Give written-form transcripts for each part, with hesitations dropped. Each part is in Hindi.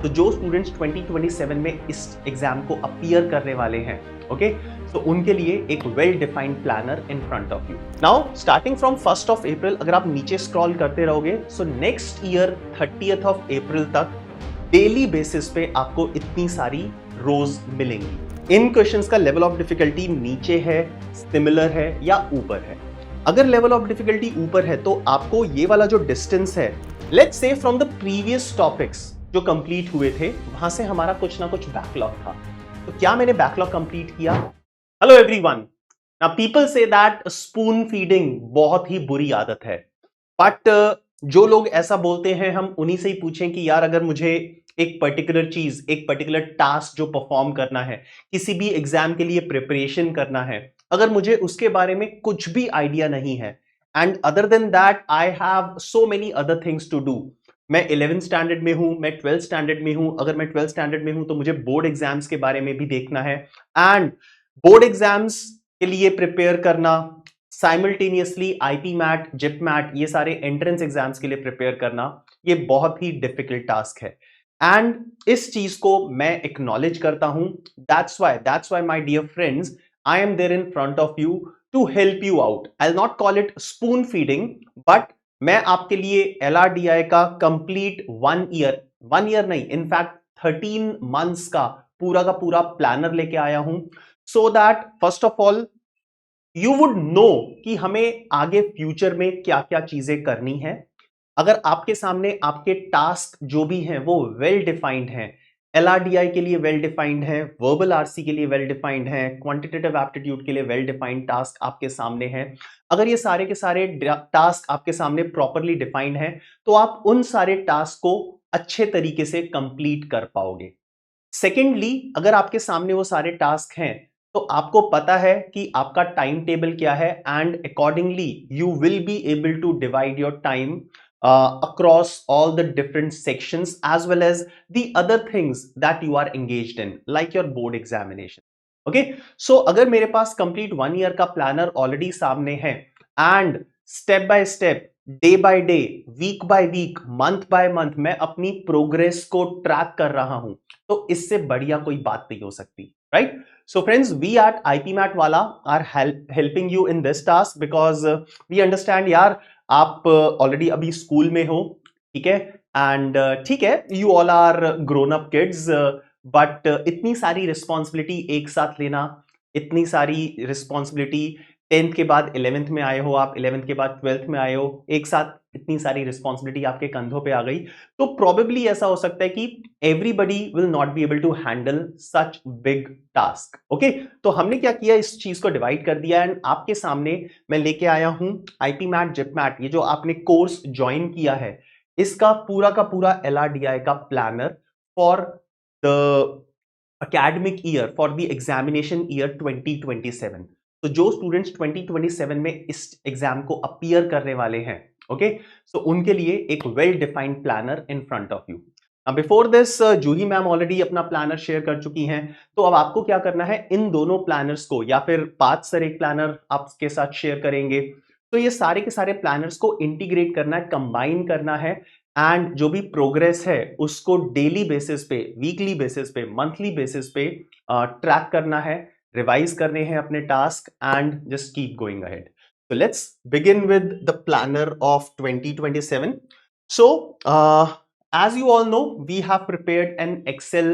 तो जो स्टूडेंट्स 2027 में इस एग्जाम को अपीयर करने वाले हैं, ओके, तो उनके लिए एक well defined planner in front of you. Now starting from 1st of April अगर आप नीचे स्क्रॉल करते रहोगे, so next year 30th of April तक डेली बेसिस पे आपको इतनी सारी रोज मिलेंगी। इन क्वेश्चंस का लेवल ऑफ डिफिकल्टी नीचे है, सिमिलर है या ऊपर है। अगर लेवल ऑफ डिफिकल्टी ऊपर है तो आपको ये वाला जो डिस्टेंस है, let's say from the previous topics जो कंप्लीट हुए थे, वहां से हमारा कुछ ना कुछ बैकलॉग था। तो क्या मैंने बैकलॉग कंप्लीट किया? Hello everyone, now people say that spoon feeding बहुत ही बुरी आदत है, बट जो लोग ऐसा बोलते हैं हम उन्हीं से ही पूछें कि यार अगर मुझे एक पर्टिकुलर चीज, एक पर्टिकुलर टास्क जो परफॉर्म करना है, किसी भी एग्जाम के लिए प्रिपरेशन करना है, अगर मुझे उसके बारे में कुछ भी आइडिया नहीं है, and other than that I have so many other things to do. मैं 11th स्टैंडर्ड में हूं, मैं 12th स्टैंडर्ड में हूं, अगर मैं 12th स्टैंडर्ड में हूं तो मुझे बोर्ड एग्जाम्स के बारे में भी देखना है, एंड बोर्ड एग्जाम्स के लिए प्रिपेयर करना, simultaneously IPMAT, JIPMAT, ये सारे एंट्रेंस एग्जाम्स के लिए प्रिपेयर करना, ये बहुत ही डिफिकल्ट टास्क है। एंड इस चीज को मैं एक्नॉलेज करता हूं। That's why my dear friends, I am there in front of you to help you out. I will not call it spoon feeding, but मैं आपके लिए एलआरडीआई का कंप्लीट 1 ईयर नहीं, इनफैक्ट 13 मंथ्स का पूरा प्लानर लेके आया हूं, so that first of all you would know कि हमें आगे फ्यूचर में क्या क्या चीजें करनी है। अगर आपके सामने आपके टास्क जो भी हैं वो वेल डिफाइंड हैं, एलआरडीआई के लिए वेल डिफाइंड है, वर्बल आरसी के लिए वेल डिफाइंड है, क्वांटिटेटिव एप्टीट्यूड के लिए वेल डिफाइंड टास्क आपके सामने हैं, अगर ये सारे के सारे टास्क आपके सामने प्रॉपरली डिफाइंड है, तो आप उन सारे टास्क को अच्छे तरीके से कंप्लीट कर पाओगे। सेकेंडली, अगर आपके सामने वो सारे टास्क हैं तो आपको पता है कि आपका टाइम टेबल क्या है, and accordingly you will be able to divide your time across all the different sections as well as the other things that you are engaged in like your board examination. Okay, so अगर मेरे पास complete 1 year का प्लानर ऑलरेडी सामने है and step by step, day by day, week by week, month by month मैं अपनी प्रोग्रेस को ट्रैक कर रहा हूं, तो इससे बढ़िया कोई बात नहीं हो सकती, right? So friends, we at IPMAT वाला are helping you in this task because we understand यार आप ऑलरेडी अभी स्कूल में हो, ठीक है, एंड ठीक है, you all are grown up kids, but इतनी सारी रिस्पॉन्सिबिलिटी एक साथ लेना, इतनी सारी रिस्पॉन्सिबिलिटी 10th के बाद 11th में आए हो आप, 11th के बाद 12th में आए हो, एक साथ इतनी सारी रिस्पॉन्सिबिलिटी आपके कंधों पे आ गई, तो प्रोबेबली ऐसा हो सकता है कि everybody will not be able to handle such big task. Okay, तो हमने क्या किया, इस चीज को डिवाइड कर दिया एंड आपके सामने मैं लेके आया हूं आईपी मैट, जिप मैट, ये जो आपने कोर्स ज्वाइन किया है, इसका पूरा का पूरा एलआरडीआई का planner for the academic year, for the examination year 2027। तो जो स्टूडेंट्स 2027 में इस एग्जाम को अपीयर करने वाले हैं, ओके, सो उनके लिए एक well defined planner in front of you. Before this Juhi ma'am already अपना प्लानर शेयर कर चुकी हैं, तो अब आपको क्या करना है, इन दोनों प्लानर्स को, या फिर 5 सर एक प्लानर आपके साथ शेयर करेंगे, तो ये सारे के सारे प्लानर्स को इंटीग्रेट करना है, कंबाइन करना है, एंड जो भी प्रोग्रेस है उसको डेली बेसिस पे, वीकली बेसिस पे, मंथली बेसिस पे ट्रैक करना है, रिवाइज करने हैं अपने task, and just keep going ahead. So let's begin with the planner of 2027. So as you all know, we have prepared an Excel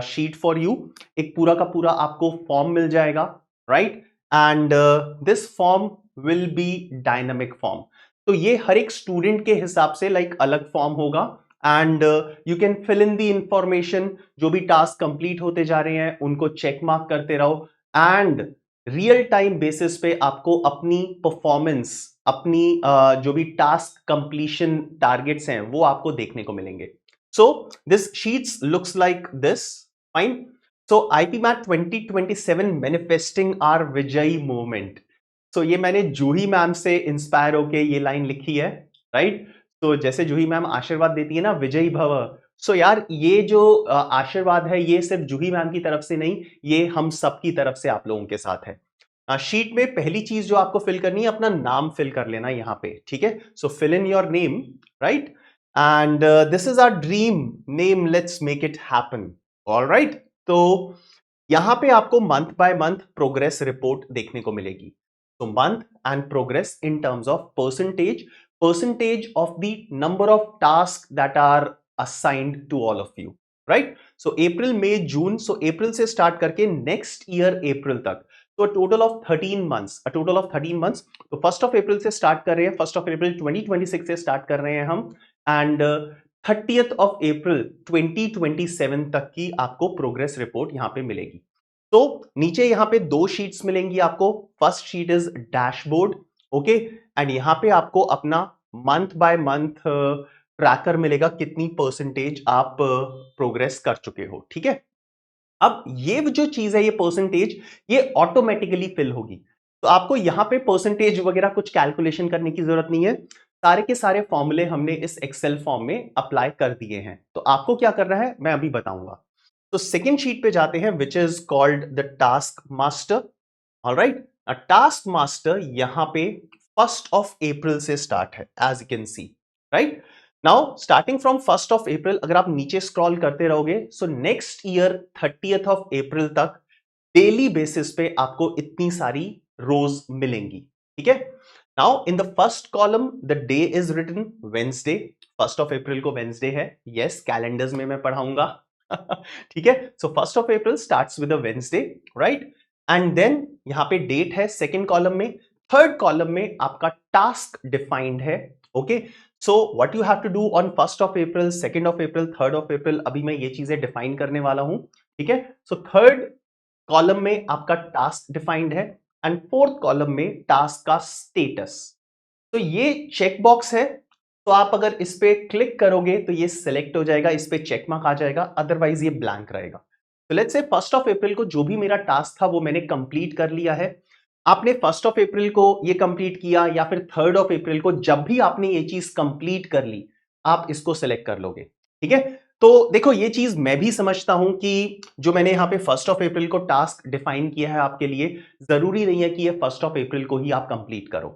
sheet for you. एक पूरा का पूरा आपको फॉर्म मिल जाएगा, right? And this form will be dynamic form. तो ये हर एक स्टूडेंट के हिसाब से लाइक अलग फॉर्म होगा, and you can fill in the information, जो भी टास्क कंप्लीट होते जा रहे हैं उनको चेक मार्क करते रहो, एंड रियल टाइम बेसिस पे आपको अपनी परफॉर्मेंस, अपनी जो भी टास्क कंप्लीशन टारगेट्स हैं वो आपको देखने को मिलेंगे। So this sheets looks like this, fine. So IPMAT 2027 manifesting our विजयी मूवमेंट। तो ये मैंने जूही मैम से इंस्पायर होके ये लाइन लिखी है, राइट? तो जैसे जूही मैम आशीर्वाद देती है ना, विजयी भव, सो यार ये जो आशीर्वाद है ये सिर्फ जूही मैम की तरफ से नहीं, ये हम सब की तरफ से आप लोगों के साथ है। शीट में पहली चीज जो आपको फिल करनी है, अपना नाम फिल कर लेना यहाँ पे, ठीक है? So fill in your name, right? And this is our dream name, let's make it happen. Alright, तो यहां पे आपको month by month progress report देखने को मिलेगी। तो month end progress in terms of percentage of the number of task that are assigned to all of you, right? So April, May, June, so April से स्टार्ट करके नेक्स्ट ईयर अप्रैल तक, तो टोटल ऑफ 13 मंथ्स। तो फर्स्ट ऑफ अप्रैल से स्टार्ट कर रहे हैं, फर्स्ट ऑफ अप्रैल 2026 से स्टार्ट कर रहे हैं हम, एंड 30th ऑफ अप्रैल 2027 तक की आपको प्रोग्रेस रिपोर्ट यहां पे मिलेगी। तो नीचे यहां पे दो शीट्स मिलेंगी आपको। First sheet is dashboard, okay, and यहां पे आपको अपना मंथ बाय मंथ ट्रैकर मिलेगा, कितनी परसेंटेज आप प्रोग्रेस कर चुके हो, ठीक है। अब ये जो चीज है, ये परसेंटेज, ये ऑटोमेटिकली फिल होगी, तो आपको यहां पे परसेंटेज वगैरह कुछ कैलकुलेशन करने की जरूरत नहीं है। सारे के सारे फॉर्मूले हमने इस एक्सेल फॉर्म में अप्लाई कर दिए हैं। तो आपको क्या करना है मैं अभी बताऊंगा। तो सेकेंड शीट पे जाते हैं, which is called the task master. Alright, task master यहां पे 1st ऑफ अप्रैल से स्टार्ट है, as you can see, right. Now starting from 1st of April, अगर आप नीचे स्क्रॉल करते रहोगे, so next year 30th of April तक डेली बेसिस पे आपको इतनी सारी रोज मिलेंगी, ठीक है। Now in the first column the day is written Wednesday, 1st of April को वेंसडे है, यस, कैलेंडर्स में मैं पढ़ाऊंगा। ठीक है, so 1st of April starts with a Wednesday, right, and then यहां पे डेट है सेकेंड कॉलम में। थर्ड कॉलम में आपका टास्क डिफाइंड है, okay. So what you have to do on 1st of April, 2nd of April, 3rd of April, अभी मैं ये चीजें डिफाइन करने वाला हूं, ठीक है। सो थर्ड कॉलम में आपका टास्क डिफाइंड है, एंड फोर्थ कॉलम में टास्क का स्टेटस। तो ये चेक बॉक्स है, तो आप अगर इस पे क्लिक करोगे तो ये सिलेक्ट हो जाएगा, इस पे चेक मार्क आ जाएगा, अदरवाइज ये ब्लैंक रहेगा। तो let's say 1st of April को जो भी मेरा टास्क था वो मैंने कंप्लीट कर लिया है। आपने 1st ऑफ अप्रैल को ये कंप्लीट किया, या फिर 3rd ऑफ अप्रैल को, जब भी आपने ये चीज कंप्लीट कर ली, आप इसको सिलेक्ट कर लोगे, ठीक है। तो देखो, ये चीज मैं भी समझता हूं कि जो मैंने यहाँ पे 1st ऑफ अप्रैल को टास्क डिफाइन किया है आपके लिए, जरूरी नहीं है कि ये 1st ऑफ अप्रैल को ही आप कंप्लीट करो,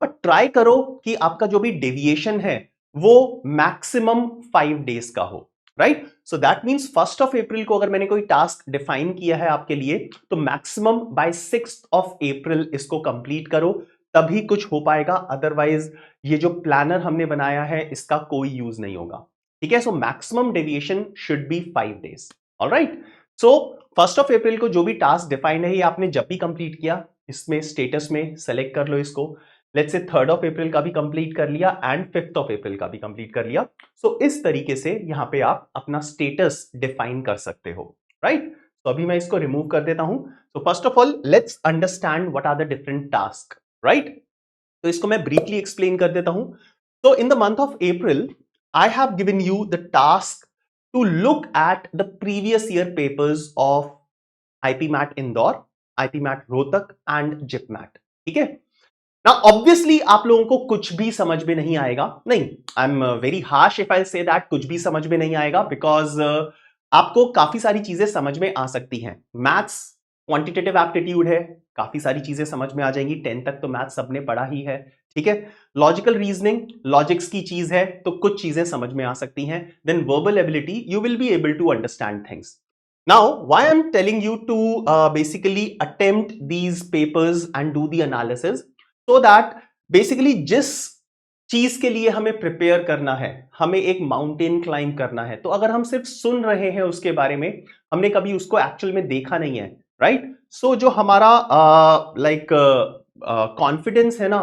पर ट्राई करो कि आपका जो भी डेविएशन है वो मैक्सिमम 5 डेज का हो, right. So that means 1st of April को अगर मैंने कोई टास्क डिफाइन किया है आपके लिए, तो maximum bye 6th of April इसको कंप्लीट करो, तभी कुछ हो पाएगा, अदरवाइज ये जो प्लानर हमने बनाया है इसका कोई यूज नहीं होगा, ठीक है। So maximum deviation should be 5 days, alright. So 1st of April को जो भी टास्क डिफाइंड है, ये आपने जब भी कंप्लीट किया, इसमें स्टेटस में सेलेक्ट कर लो इसको। लेट्स से 3rd ऑफ अप्रैल का भी कंप्लीट कर लिया, एंड 5th ऑफ अप्रैल का भी कंप्लीट कर लिया। सो इस तरीके से यहां पे आप अपना स्टेटस डिफाइन कर सकते हो, राइट। तो अभी मैं इसको रिमूव कर देता हूं। So first of all let's understand what are the different task, right. तो इसको मैं ब्रीफली एक्सप्लेन कर देता हूं। तो in the month of April I have given you the task to look at the previous year papers of IPMAT Indore, IPMAT Rohtak and JIPMAT, ठीक है। Now obviously आप लोगों को कुछ भी समझ में नहीं आएगा, नहीं, I'm very harsh if I say that कुछ भी समझ में नहीं आएगा, because आपको काफी सारी चीजें समझ में आ सकती हैं। मैथ्स क्वांटिटेटिव एप्टीट्यूड है, काफी सारी चीजें समझ में आ जाएंगी, 10 तक तो मैथ्स सबने पढ़ा ही है, ठीक है। लॉजिकल रीजनिंग, लॉजिक्स की चीज है, तो कुछ चीजें समझ में आ सकती हैं। Then verbal ability, you will be able to understand things. Now why I am telling you to basically attempt these papers and do the analysis, so that basically जिस चीज के लिए हमें प्रिपेयर करना है, हमें एक माउंटेन क्लाइंब करना है, तो अगर हम सिर्फ सुन रहे हैं उसके बारे में, हमने कभी उसको एक्चुअल में देखा नहीं है, राइट। सो जो हमारा कॉन्फिडेंस है ना,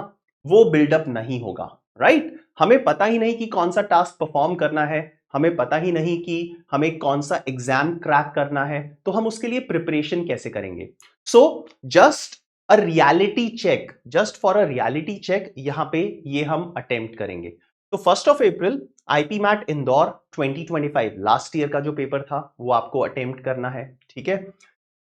वो बिल्डअप नहीं होगा, राइट। हमें पता ही नहीं कि कौन सा टास्क परफॉर्म करना है, हमें पता ही नहीं कि हमें कौन सा एग्जाम क्रैक करना है, तो हम उसके लिए प्रिपरेशन कैसे करेंगे। So just a reality check, just for a reality check यहां पे ये हम अटेम्प्ट करेंगे। तो 1st of April IPMAT Indore 2025 last year का जो पेपर था वो आपको अटेम्प्ट करना है, ठीक है।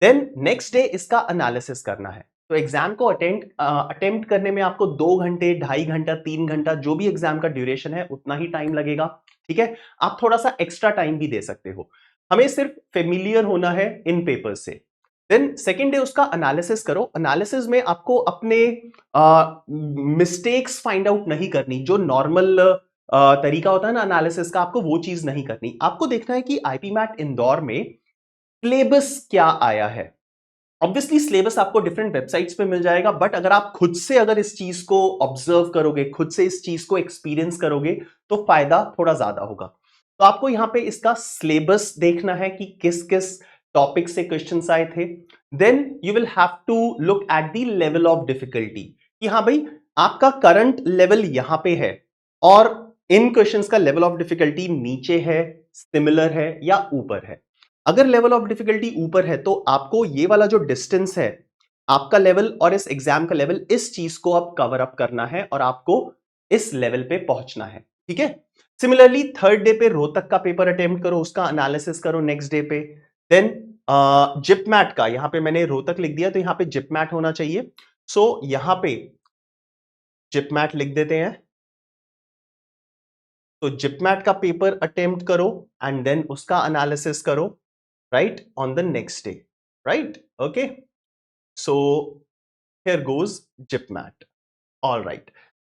देन नेक्स्ट डे इसका एनालिसिस करना है। तो एग्जाम को अटेम्प्ट करने में आपको 2 घंटे, 2.5 घंटा, 3 घंटा, जो भी एग्जाम का ड्यूरेशन है उतना ही टाइम लगेगा, ठीक है। आप थोड़ा सा एक्स्ट्रा टाइम भी दे सकते हो, हमें सिर्फ फेमिलियर होना है इन पेपर से। देन सेकेंड डे उसका एनालिसिस करो। एनालिसिस में आपको अपने मिस्टेक्स फाइंड आउट नहीं करनी, जो नॉर्मल तरीका होता है ना एनालिसिस का, आपको वो चीज नहीं करनी। आपको देखना है कि आईपी मैट इंदौर में सिलेबस क्या आया है। ऑब्वियसली सिलेबस आपको डिफरेंट वेबसाइट्स पे मिल जाएगा, बट अगर आप खुद से अगर इस चीज को ऑब्जर्व करोगे, खुद से इस चीज को एक्सपीरियंस करोगे, तो फायदा थोड़ा ज्यादा होगा। तो आपको यहां पे इसका सिलेबस देखना है कि किस किस टॉपिक से क्वेश्चंस आए थे। Then you will have to look at the level of difficulty कि हाँ भाई आपका करंट लेवल यहां पे है और इन क्वेश्चंस का लेवल ऑफ डिफिकल्टी नीचे है, सिमिलर है या ऊपर है। अगर लेवल ऑफ डिफिकल्टी ऊपर है तो आपको ये वाला जो डिस्टेंस है आपका लेवल और इस एग्जाम का लेवल, इस चीज को आप कवर अप करना है और आपको इस लेवल पे पहुंचना है। ठीक है। सिमिलरली थर्ड डे पे रोहतक का पेपर अटेम्प्ट करो, उसका एनालिसिस करो नेक्स्ट डे पे। देन जिपमैट का, यहां पे मैंने रोहतक लिख दिया तो यहां पे जिपमैट होना चाहिए। सो यहां पे जिपमैट लिख देते हैं। तो जिपमैट का पेपर अटेम्प्ट करो एंड देन उसका एनालिसिस करो right on the next day, right? Okay, so here goes GIPMAT. All right,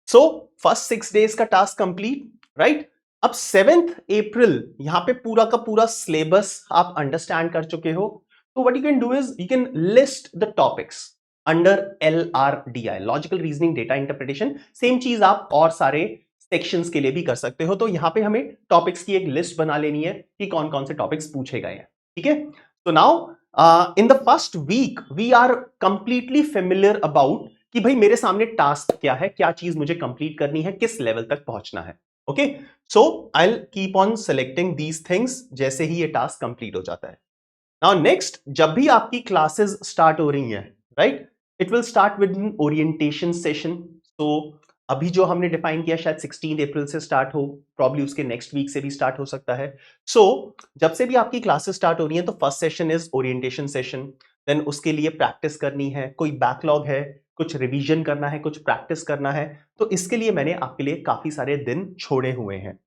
so first 6 days का टास्क कंप्लीट, right? अब 7th अप्रैल यहां पे पूरा का पूरा सिलेबस आप अंडरस्टैंड कर चुके हो, तो what you can do is you can list the topics under LRDI, logical reasoning data interpretation. Same चीज आप और सारे सेक्शंस के लिए भी कर सकते हो। तो यहां पे हमें टॉपिक्स की एक लिस्ट बना लेनी है कि कौन कौन से टॉपिक्स पूछे गए हैं। ठीक है। तो now in the first week we are completely familiar about कि भाई मेरे सामने टास्क क्या है, क्या चीज मुझे कंप्लीट करनी है, किस लेवल तक पहुंचना है। Okay, so I will keep on selecting these things जैसे ही ये टास्क कंप्लीट हो जाता है। नाउ नेक्स्ट, जब भी आपकी क्लासेस स्टार्ट हो रही हैं, right, it will start with an orientation session. तो अभी जो हमने डिफाइन किया शायद 16 अप्रैल से स्टार्ट हो, प्रॉब्ली उसके नेक्स्ट वीक से भी स्टार्ट हो सकता है। सो जब से भी आपकी क्लासेस स्टार्ट हो रही हैं तो first session is orientation session. Then उसके लिए प्रैक्टिस करनी है, कोई बैकलॉग है, कुछ रिवीजन करना है, कुछ प्रैक्टिस करना है, तो इसके लिए मैंने आपके लिए काफी सारे दिन छोड़े हुए हैं।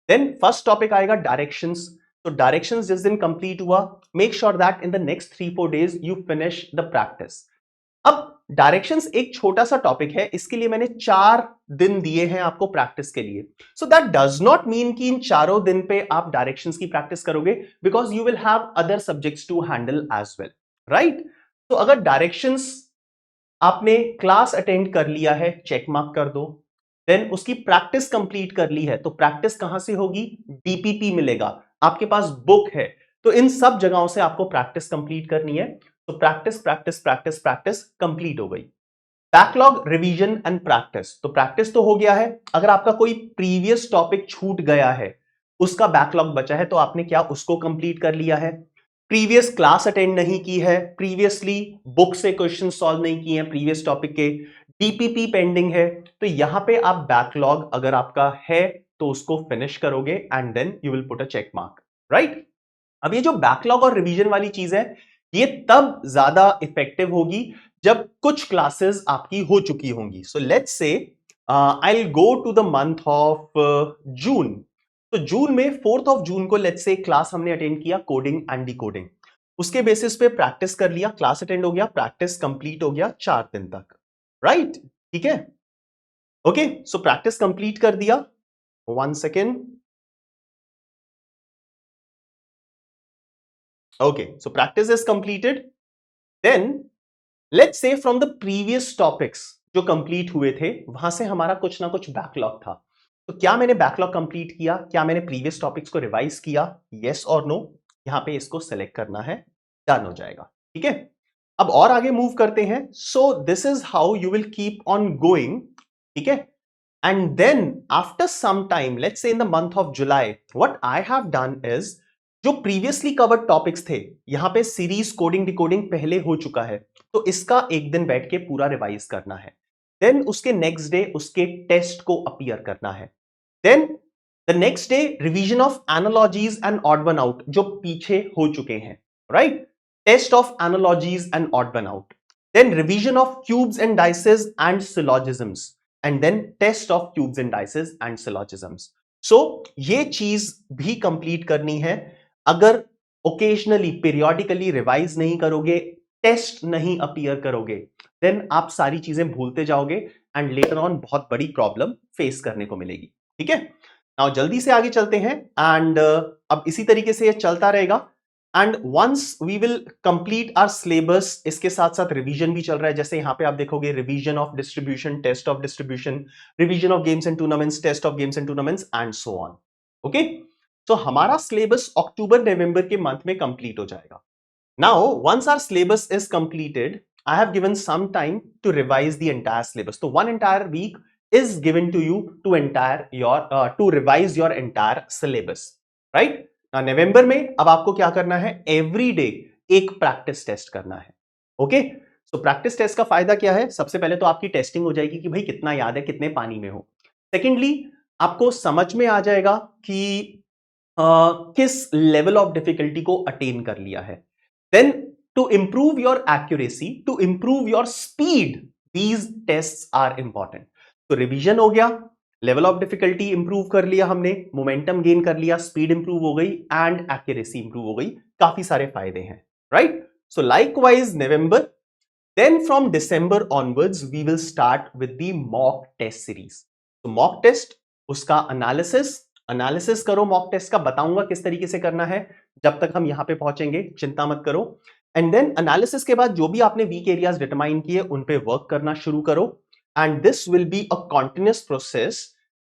देन फर्स्ट टॉपिक आएगा डायरेक्शंस। तो डायरेक्शंस जिस दिन कंप्लीट हुआ, make sure that in the next 3-4 days you finish the practice. अब डायरेक्शंस एक छोटा सा टॉपिक है, इसके लिए मैंने 4 दिन दिए हैं आपको प्रैक्टिस के लिए। So that does not mean कि इन चारों दिन पे आप डायरेक्शंस की प्रैक्टिस करोगे, because you will have other subjects to handle as well, right? तो अगर डायरेक्शंस आपने क्लास अटेंड कर लिया है, चेक मार्क कर दो। देन उसकी प्रैक्टिस कंप्लीट कर ली है, तो प्रैक्टिस कहां से होगी? डीपीपी मिलेगा, आपके पास बुक है, तो इन सब जगहों से आपको प्रैक्टिस कंप्लीट करनी है। तो practice practice practice practice complete हो गई। Backlog, revision and practice. तो प्रैक्टिस तो हो गया है। अगर आपका कोई प्रीवियस टॉपिक छूट गया है, उसका बैकलॉग बचा है, तो आपने क्या उसको कंप्लीट कर लिया है। प्रीवियस क्लास अटेंड नहीं की है, प्रीवियसली बुक से क्वेश्चन सॉल्व नहीं किए हैं प्रीवियस टॉपिक के, डीपीपी पेंडिंग है, तो यहां पे आप बैकलॉग अगर आपका है तो उसको फिनिश करोगे and then you will put a check mark, right? अब ये जो बैकलॉग और रिवीजन वाली चीज है, ये तब ज्यादा इफेक्टिव होगी जब कुछ क्लासेस आपकी हो चुकी होंगी। So let's say I will go to the month of June. तो जून में 4th ऑफ जून को लेट्स से क्लास हमने अटेंड किया, कोडिंग एंड डिकोडिंग। उसके बेसिस पे प्रैक्टिस कर लिया, क्लास अटेंड हो गया, प्रैक्टिस कंप्लीट हो गया 4 दिन तक, राइट? ठीक है। ओके, सो प्रैक्टिस कंप्लीट कर दिया। 1 second. Okay, so practice is completed. Then let's say from the previous topics जो कंप्लीट हुए थे, वहां से हमारा कुछ ना कुछ बैकलॉग था। तो क्या मैंने बैकलॉग कंप्लीट किया? क्या मैंने प्रीवियस टॉपिक्स को रिवाइज किया? यस और नो? यहां पे इसको सेलेक्ट करना है, डन हो जाएगा। ठीक है। अब और आगे मूव करते हैं। So this is how you will keep on going. ठीक है। And then after some time, let's say in the month of July, what I have done is, जो प्रीवियसली कवर्ड टॉपिक्स थे, यहां पे सीरीज कोडिंग डिकोडिंग पहले हो चुका है, तो इसका एक दिन बैठ के पूरा रिवाइज करना है। देन उसके नेक्स्ट डे उसके टेस्ट को अपीयर करना है। Then the next day revision of analogies and odd one out जो पीछे हो चुके हैं, right? Test of analogies and odd one out. Then revision of cubes and dices and syllogisms, and then test of cubes and dices and syllogisms. So ये चीज भी कंप्लीट करनी है। अगर ओकेजनली पीरियोडिकली रिवाइज नहीं करोगे, टेस्ट नहीं अपीयर करोगे, देन आप सारी चीजें भूलते जाओगे एंड लेटर ऑन बहुत बड़ी प्रॉब्लम फेस करने को मिलेगी। ठीक है। नाउ जल्दी से आगे चलते हैं एंड अब इसी तरीके से ये चलता रहेगा and once we will complete our syllabus, इसके साथ साथ रिवीजन भी चल रहा है। जैसे यहां पे आप देखोगे revision of distribution, test of distribution, revision of games and tournaments, test of games and tournaments and so on. Okay, तो हमारा सिलेबस अक्टूबर नवंबर के मंथ में कंप्लीट हो जाएगा। Now once our syllabus is completed, I have given some time to revise the entire syllabus. So one entire week is given to you to revise your entire syllabus, right? Now November में अब आपको क्या करना है, every day एक practice test करना है, okay? So practice test का फायदा क्या है? सबसे पहले तो आपकी टेस्टिंग हो जाएगी कि भाई कितना याद है, कितने पानी में हो। Secondly, आपको समझ में आ जाएगा कि किस लेवल ऑफ डिफिकल्टी को अटेन कर लिया है। Then to improve your accuracy, to improve your speed, these tests are important. तो रिवीजन हो गया, लेवल ऑफ डिफिकल्टी इंप्रूव कर लिया हमने, मोमेंटम गेन कर लिया, स्पीड इंप्रूव हो गई एंड एक्यूरेसी इंप्रूव हो गई। काफी सारे फायदे हैं, right? So likewise November, then from December onwards we will start with the mock test series. तो मॉक टेस्ट, उसका एनालिसिस करो, मॉक टेस्ट का बताऊंगा किस तरीके से करना है जब तक हम यहां पे पहुंचेंगे, चिंता मत करो। एंड देन एनालिसिस के बाद जो भी आपने वीक एरियाज डिटरमाइन किए उन पे वर्क करना शुरू करो and this will be a continuous process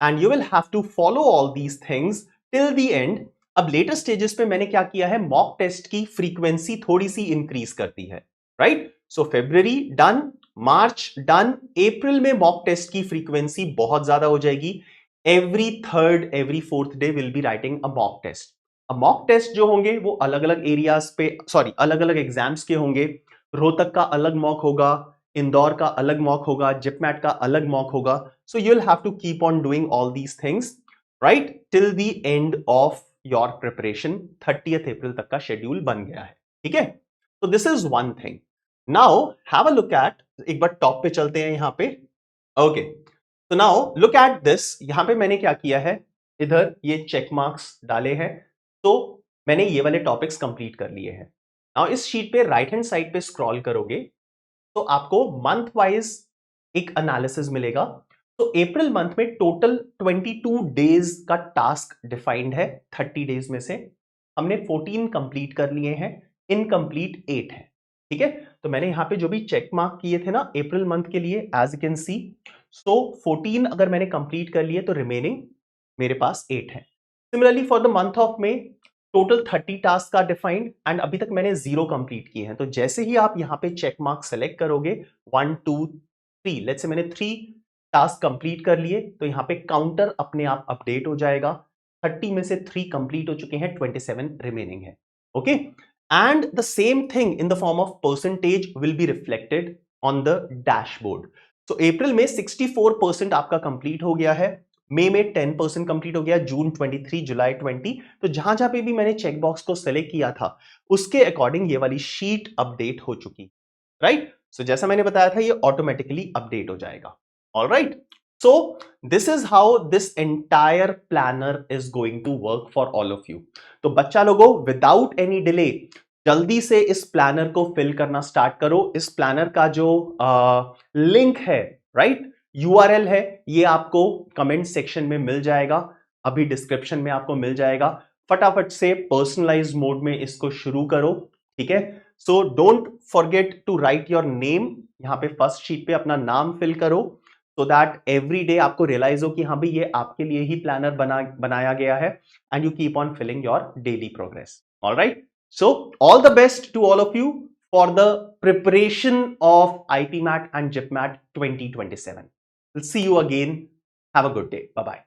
and you will have to follow all these things till the end. अब लेटर स्टेजेस पे मैंने क्या किया है, मॉक टेस्ट की फ्रीक्वेंसी थोड़ी सी इंक्रीज करती है, right? So February done, March done, April में मॉक टेस्ट की फ्रीक्वेंसी बहुत ज्यादा हो जाएगी। Every third every fourth day will be writing a mock test. अब मॉक टेस्ट जो होंगे वो अलग अलग एरियाज पे, अलग अलग एग्जाम्स के होंगे। रोहतक का अलग मॉक होगा, इंदौर का अलग मॉक होगा, जिपमैट का अलग मॉक होगा। So you will have to keep on doing all these things, right, till the end of your preparation. 30th April तक का शेड्यूल बन गया है, ठीक है? तो this is one thing. Now have a look at, एक बार टॉप पे चलते हैं यहां पे। ओके, तो नाउ लुक एट दिस। यहां पे मैंने क्या किया है, इधर ये चेक मार्क्स डाले हैं, तो मैंने ये वाले टॉपिक्स कंप्लीट कर लिए हैं। नाउ इस शीट पे राइट हैंड साइड पे स्क्रॉल करोगे तो आपको मंथ वाइज एक एनालिसिस मिलेगा। तो अप्रैल मंथ में टोटल 22 डेज का टास्क डिफाइंड है। 30 डेज में से हमने 14 कंप्लीट कर लिए हैं, इनकम्प्लीट 8 है, ठीक है? तो मैंने यहां पे जो भी चेक मार्क किए थे ना अप्रैल मंथ के लिए, एज यू कैन सी, सो 14 अगर मैंने कंप्लीट कर लिए तो रिमेनिंग मेरे पास 8 है। Similarly for the month of में टोटल 30 टास्क का डिफाइंड एंड अभी तक मैंने 0 कंप्लीट किए हैं। तो जैसे ही आप यहां पे चेक मार्क सेलेक्ट करोगे 1 2 3, लेट्स से मैंने 3 टास्क कंप्लीट कर लिए, तो यहां पे काउंटर अपने आप अपडेट हो जाएगा। 30 में से 3 कंप्लीट हो चुके हैं, 27 रिमेनिंग है, okay? And the same thing in the form of percentage will be reflected on the dashboard. तो अप्रैल में 64% आपका कंप्लीट हो गया है, मई में 10% कंप्लीट हो गया, जून 23, जुलाई 20। तो जहां जहां पे भी मैंने चेक बॉक्स को सेलेक्ट किया था उसके अकॉर्डिंग ये वाली शीट अपडेट हो चुकी, राइट? सो जैसा मैंने बताया था ये ऑटोमेटिकली अपडेट हो जाएगा, alright? So this is how this entire planner is going to work for all of you. तो बच्चा लोगों, विदाउट एनी डिले जल्दी से इस प्लानर को फिल करना स्टार्ट करो। इस प्लानर का जो लिंक है, राइट, यूआरएल है, ये आपको कमेंट सेक्शन में मिल जाएगा, अभी डिस्क्रिप्शन में आपको मिल जाएगा। फटाफट से पर्सनलाइज मोड में इसको शुरू करो, ठीक है? So don't forget to write your name. यहां पे फर्स्ट शीट पे अपना नाम फिल करो सो दैट एवरी डे आपको रियलाइज हो कि हाँ भाई ये आपके लिए ही प्लानर बनाया गया है and you keep on filling your daily progress, alright? So all the best to all of you for the preparation of IPMAT and JIPMAT 2027. We'll see you again. Have a good day. Bye-bye.